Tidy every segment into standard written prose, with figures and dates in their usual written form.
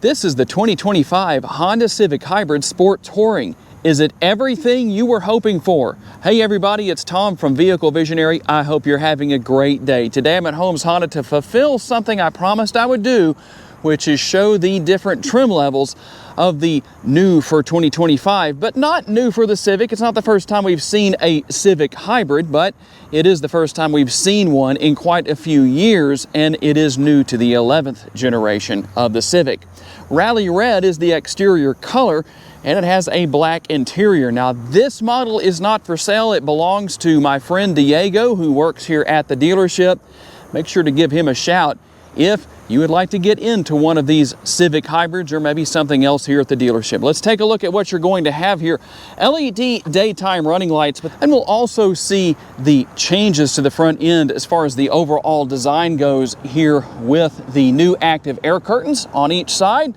This is the 2025 Honda Civic Hybrid Sport Touring. Is it everything you were hoping for? Hey everybody, it's Tom from Vehicle Visionary. I hope you're having a great day. Today I'm at Holmes Honda to fulfill something I promised I would do, which is show the different trim levels of the new for 2025, but not new for the Civic. It's not the first time we've seen a Civic Hybrid, but it is the first time we've seen one in quite a few years, and it is new to the 11th generation of the Civic. Rally Red is the exterior color, and it has a black interior. Now, this model is not for sale. It belongs to my friend Diego, who works here at the dealership. Make sure to give him a shout if you would like to get into one of these Civic Hybrids or maybe something else here at the dealership. Let's take a look at what you're going to have here. LED daytime running lights, and we'll also see the changes to the front end as far as the overall design goes here with the new active air curtains on each side.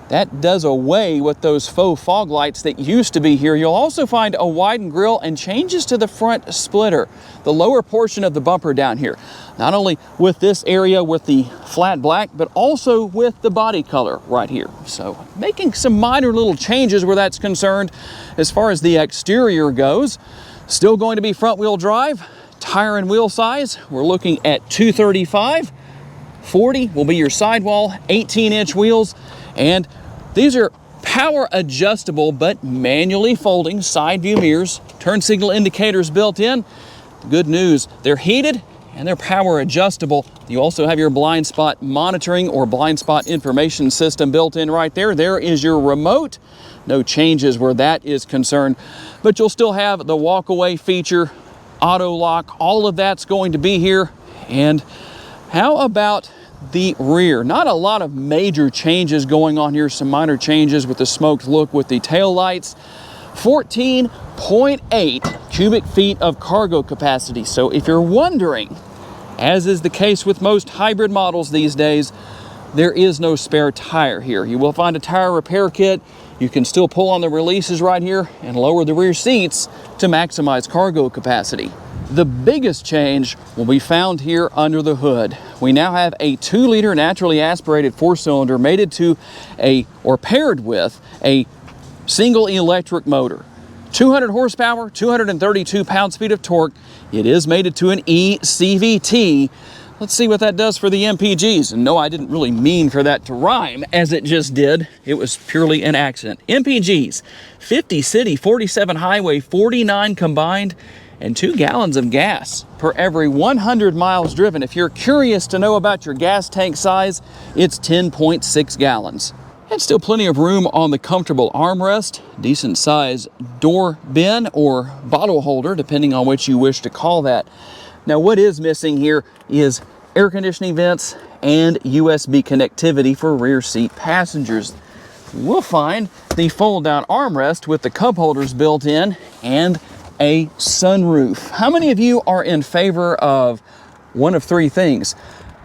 That does away with those faux fog lights that used to be here. You'll also find a widened grille and changes to the front splitter, the lower portion of the bumper down here. Not only with this area with the flat black, but also with the body color right here. So making some minor little changes where that's concerned. As far as the exterior goes, still going to be front wheel drive. Tire and wheel size, we're looking at 235. 40 will be your sidewall, 18-inch wheels, and these are power adjustable but manually folding side view mirrors, turn signal indicators built in. Good news, they're heated and they're power adjustable. You also have your blind spot monitoring or blind spot information system built in right there. There is your remote. No changes where that is concerned, but you'll still have the walk-away feature, auto lock, all of that's going to be here. And how about the rear? Not a lot of major changes going on here. Some minor changes with the smoked look with the tail lights. 14.8 cubic feet of cargo capacity. So if you're wondering, as is the case with most hybrid models these days, there is no spare tire here. You will find a tire repair kit. You can still pull on the releases right here and lower the rear seats to maximize cargo capacity. The biggest change will be found here under the hood. We now have a 2-liter naturally aspirated 4-cylinder mated to paired with a single electric motor. 200 horsepower, 232 pound-feet of torque. It is mated to an e-cvt. Let's see what that does for the MPGs. And no, I didn't really mean for that to rhyme as it just did. It was purely an accident. MPGs, 50 city, 47 highway, 49 combined, and 2 gallons of gas per every 100 miles driven. If you're curious to know about your gas tank size, it's 10.6 gallons. And still plenty of room on the comfortable armrest, decent size door bin or bottle holder, depending on what you wish to call that. Now what is missing here is air conditioning vents and USB connectivity for rear seat passengers. We'll find the fold down armrest with the cup holders built in and a sunroof. How many of you are in favor of one of 3 things?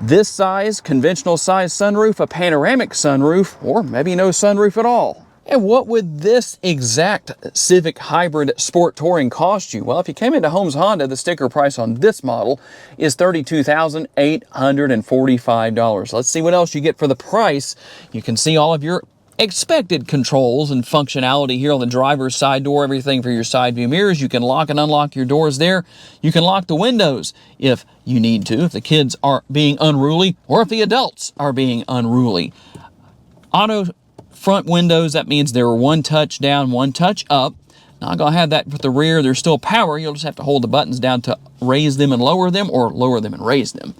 This size, conventional size sunroof, a panoramic sunroof, or maybe no sunroof at all? And what would this exact Civic Hybrid Sport Touring cost you? Well, if you came into Holmes Honda, the sticker price on this model is $32,845. Let's see what else you get for the price. You can see all of your expected controls and functionality here on the driver's side door, everything for your side view mirrors. You can lock and unlock your doors there. You can lock the windows if you need to, if the kids are being unruly or if the adults are being unruly. Auto front windows, that means they're 1 touch down, 1 touch up. Not gonna have that with the rear. There's still power. You'll just have to hold the buttons down to raise them and lower them, or lower them and raise them.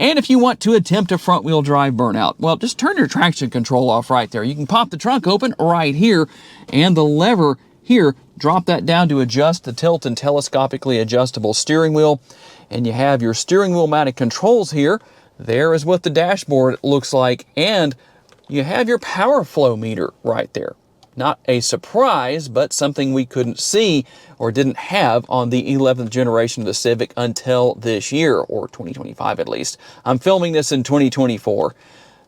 And if you want to attempt a front wheel drive burnout, well, just turn your traction control off right there. You can pop the trunk open right here, and the lever here, drop that down to adjust the tilt and telescopically adjustable steering wheel. And you have your steering wheel mounted controls here. There is what the dashboard looks like, and you have your power flow meter right there. Not a surprise, but something we couldn't see or didn't have on the 11th generation of the Civic until this year, or 2025 at least. I'm filming this in 2024.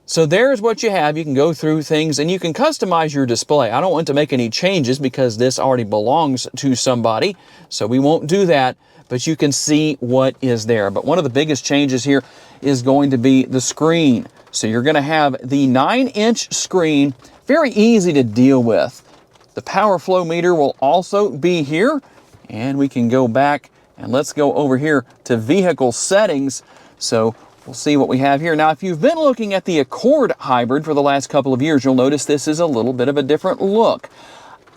So there's what you have. You can go through things and you can customize your display. I don't want to make any changes because this already belongs to somebody, so we won't do that, but you can see what is there. But one of the biggest changes here is going to be the screen. So you're going to have the 9-inch screen, very easy to deal with. The power flow meter will also be here, and we can go back and let's go over here to vehicle settings. So we'll see what we have here. Now, if you've been looking at the Accord Hybrid for the last couple of years, you'll notice this is a little bit of a different look.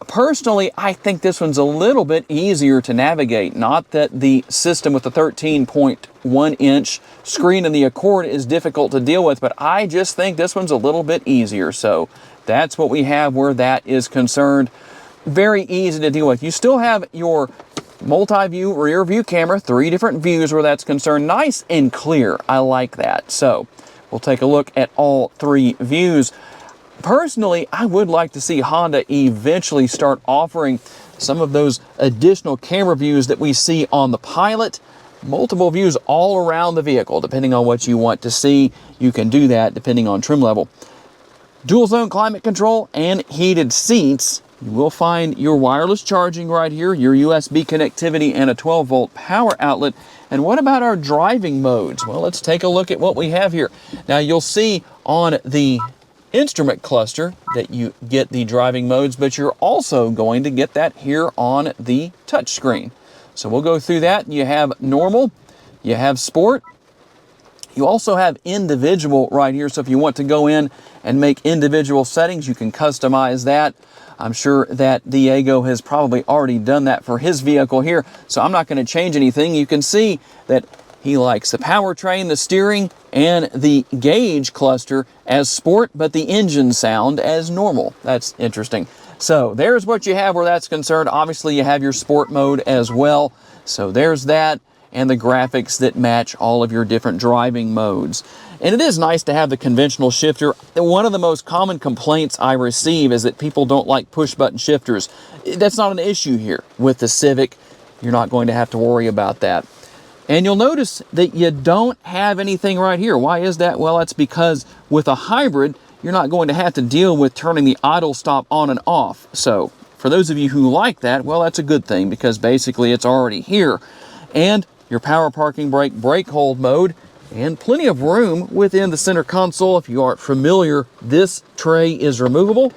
Personally, I think this one's a little bit easier to navigate. Not that the system with the 13.1-inch screen in the Accord is difficult to deal with, but I just think this one's a little bit easier. So that's what we have where that is concerned. Very easy to deal with. You still have your multi-view rear view camera, 3 different views where that's concerned. Nice and clear. I like that. So we'll take a look at all 3 views. Personally, I would like to see Honda eventually start offering some of those additional camera views that we see on the Pilot. Multiple views all around the vehicle. Depending on what you want to see, you can do that depending on trim level. Dual zone climate control and heated seats. You will find your wireless charging right here, your USB connectivity, and a 12-volt power outlet. And what about our driving modes? Well, let's take a look at what we have here. Now, you'll see on the instrument cluster that you get the driving modes, but you're also going to get that here on the touchscreen. So we'll go through that. You have normal, you have sport, you also have individual right here. So if you want to go in and make individual settings, you can customize that. I'm sure that Diego has probably already done that for his vehicle here, so I'm not going to change anything. You can see that he likes the powertrain, the steering, and the gauge cluster as sport, but the engine sound as normal. That's interesting. So there's what you have where that's concerned. Obviously, you have your sport mode as well. So there's that, and the graphics that match all of your different driving modes. And it is nice to have the conventional shifter. One of the most common complaints I receive is that people don't like push-button shifters. That's not an issue here. With the Civic, you're not going to have to worry about that. And you'll notice that you don't have anything right here. Why is that? Well, that's because with a hybrid, you're not going to have to deal with turning the idle stop on and off. So for those of you who like that, well, that's a good thing because basically it's already here. And your power parking brake, brake hold mode, and plenty of room within the center console. If you aren't familiar, this tray is removable.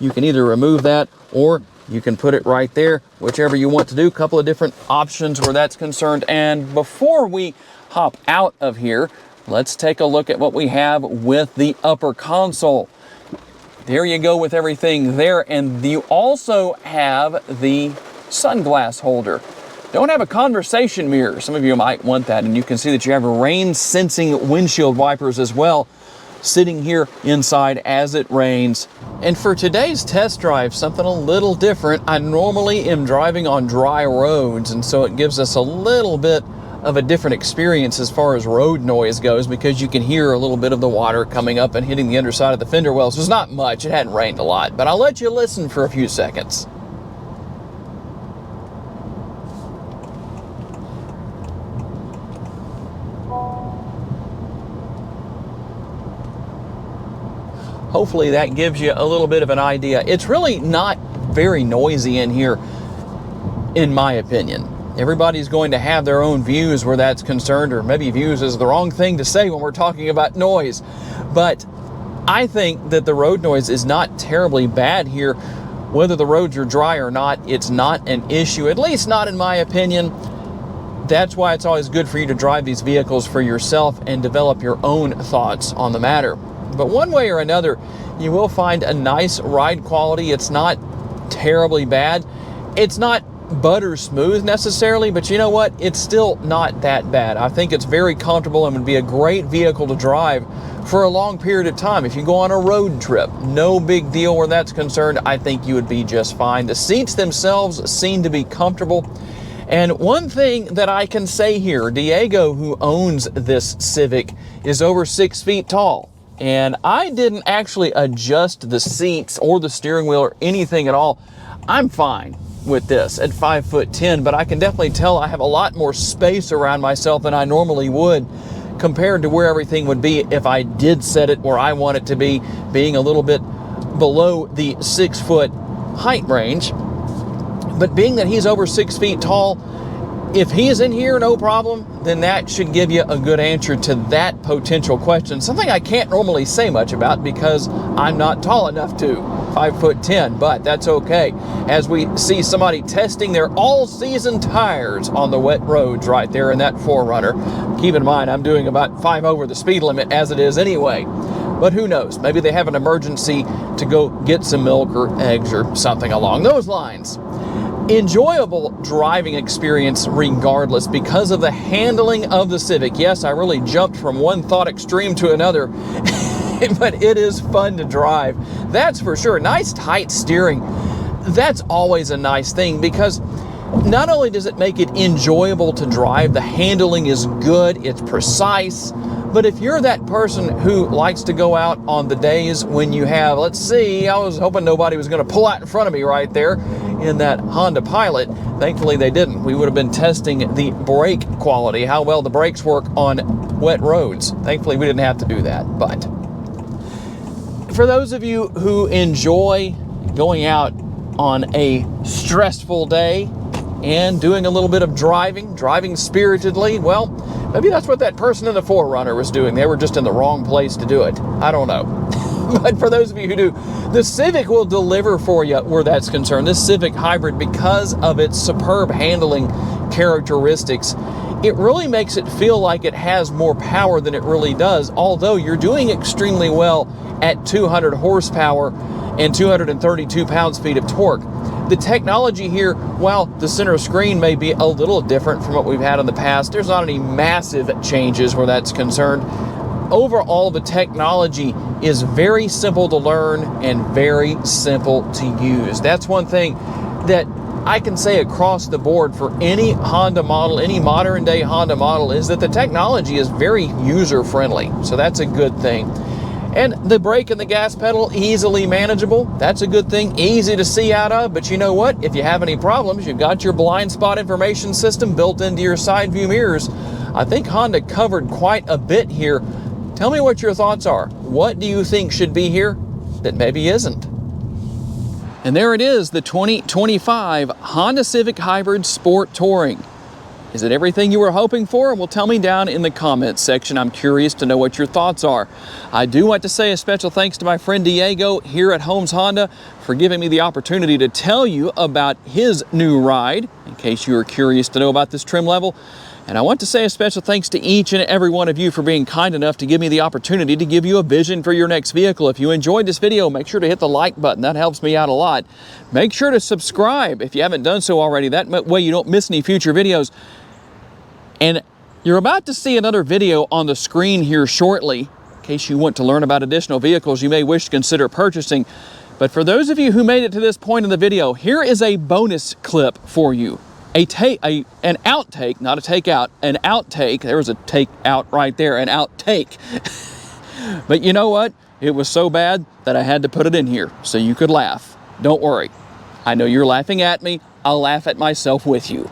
You can either remove that or you can put it right there, whichever you want to do. A couple of different options where that's concerned. And before we hop out of here, let's take a look at what we have with the upper console. There you go with everything there. And you also have the sunglass holder. Don't have a conversation mirror. Some of you might want that. And you can see that you have rain sensing windshield wipers as well, sitting here inside as it rains. And for today's test drive, something a little different. I normally am driving on dry roads, and so it gives us a little bit of a different experience as far as road noise goes, because you can hear a little bit of the water coming up and hitting the underside of the fender wells. So it's not much. It hadn't rained a lot, but I'll let you listen for a few seconds. Hopefully that gives you a little bit of an idea. It's really not very noisy in here, in my opinion. Everybody's going to have their own views where that's concerned, or maybe views is the wrong thing to say when we're talking about noise. But I think that the road noise is not terribly bad here. Whether the roads are dry or not, it's not an issue, at least not in my opinion. That's why it's always good for you to drive these vehicles for yourself and develop your own thoughts on the matter. But one way or another, you will find a nice ride quality. It's not terribly bad. It's not butter smooth necessarily, but you know what? It's still not that bad. I think it's very comfortable and would be a great vehicle to drive for a long period of time. If you go on a road trip, no big deal where that's concerned. I think you would be just fine. The seats themselves seem to be comfortable. And one thing that I can say here, Diego, who owns this Civic, is over 6 feet tall. And I didn't actually adjust the seats or the steering wheel or anything at all. I'm fine with this at 5'10", but I can definitely tell I have a lot more space around myself than I normally would compared to where everything would be if I did set it where I want it to be, being a little bit below the 6 foot height range. But being that he's over 6 feet tall, If he is in here, no problem, then that should give you a good answer to that potential question. Something I can't normally say much about because I'm not tall enough to, 5'10", but that's okay. As we see somebody testing their all-season tires on the wet roads right there in that 4Runner. Keep in mind, I'm doing about 5 over the speed limit as it is anyway. But who knows? Maybe they have an emergency to go get some milk or eggs or something along those lines. Enjoyable driving experience regardless because of the handling of the Civic. Yes, I really jumped from one thought extreme to another, but it is fun to drive. That's for sure. Nice tight steering. That's always a nice thing because not only does it make it enjoyable to drive, the handling is good, it's precise, but if you're that person who likes to go out on the days when you have, let's see, I was hoping nobody was going to pull out in front of me right there in that Honda Pilot. Thankfully they didn't. We would have been testing the brake quality, how well the brakes work on wet roads. Thankfully we didn't have to do that. But for those of you who enjoy going out on a stressful day and doing a little bit of driving spiritedly, well, maybe that's what that person in the 4Runner was doing. They were just in the wrong place to do it. I don't know. But for those of you who do, the Civic will deliver for you where that's concerned. This Civic Hybrid, because of its superb handling characteristics, it really makes it feel like it has more power than it really does, although you're doing extremely well at 200 horsepower and 232 pounds-feet of torque. The technology here, while the center screen may be a little different from what we've had in the past, there's not any massive changes where that's concerned. Overall, the technology is very simple to learn and very simple to use. That's one thing that I can say across the board for any Honda model, any modern day Honda model, is that the technology is very user-friendly. So that's a good thing. And the brake and the gas pedal, easily manageable. That's a good thing, easy to see out of. But you know what? If you have any problems, you've got your blind spot information system built into your side view mirrors. I think Honda covered quite a bit here. Tell me what your thoughts are. What do you think should be here that maybe isn't? And there it is, the 2025 Honda Civic Hybrid Sport Touring. Is it everything you were hoping for? Well, tell me down in the comments section. I'm curious to know what your thoughts are. I do want to say a special thanks to my friend Diego here at Holmes Honda for giving me the opportunity to tell you about his new ride, in case you are curious to know about this trim level. And I want to say a special thanks to each and every one of you for being kind enough to give me the opportunity to give you a vision for your next vehicle. If you enjoyed this video, make sure to hit the like button. That helps me out a lot. Make sure to subscribe if you haven't done so already. That way you don't miss any future videos. And you're about to see another video on the screen here shortly, in case you want to learn about additional vehicles you may wish to consider purchasing. But for those of you who made it to this point in the video, here is a bonus clip for you. An outtake, not a takeout, an outtake. There was a take out right there, an outtake. But you know what? It was so bad that I had to put it in here so you could laugh. Don't worry. I know you're laughing at me. I'll laugh at myself with you.